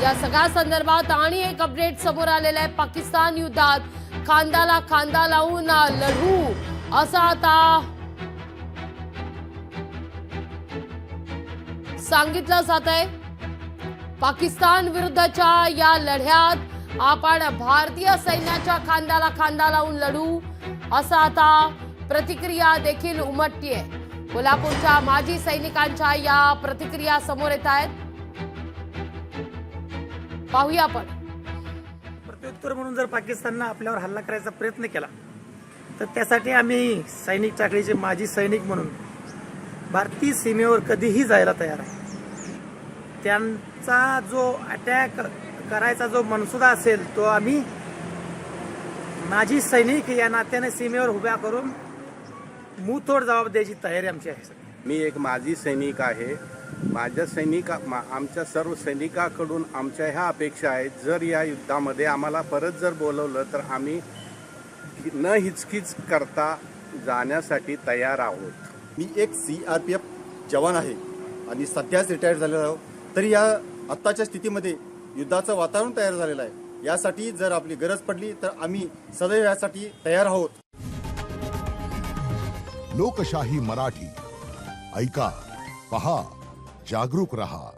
या सगळ्या संदर्भात आणि एक अपडेट समोर आलेलं आहे। पाकिस्तान युद्धात खांद्याला खांदा लावून लढू असं आता सांगितलं जात आहे। पाकिस्तान विरुद्धच्या या लढ्यात आपण भारतीय सैन्याच्या खांद्याला खांदा लावून लढू असं आता प्रतिक्रिया देखील उमटतीये। कोल्हापूरच्या माजी सैनिकांच्या या प्रतिक्रिया समोर येत आहेत, पाहूया आपण। प्रत्युत्तर म्हणून जर पाकिस्ताननं आपल्यावर हल्ला करायचा प्रयत्न केला तर त्यासाठी आम्ही सैनिक टाकळीचे माजी सैनिक म्हणून भारतीय सीमेवर कधीही जायला तयार आहे। त्यांचा जो अटॅक करायचा जो मनसुदा असेल तो आम्ही माजी सैनिक या नात्याने सीमेवर उभ्या करून मुंहतोड जबाब द्यायची तयारी आमची आहे। मी एक माजी सैनिक आहे। आमच्या सर्व सैनिकांकडून आमच्या ह्या अपेक्षा आहेत, जर या युद्धामध्ये आम्हाला परत जर बोलवलं तर आम्ही न हिचकिच करता जाण्यासाठी तयार आहोत। मी एक CRPF जवान आहे आणि सध्याच रिटायर झालेलो आहोत, तरी या आत्ताच्या स्थितीमध्ये युद्धाचं वातावरण तयार झालेलं आहे। यासाठी जर आपली गरज पडली तर आम्ही सदैव यासाठी तयार आहोत। लोकशाही मराठी ऐका, पहा, जागरूक रहा।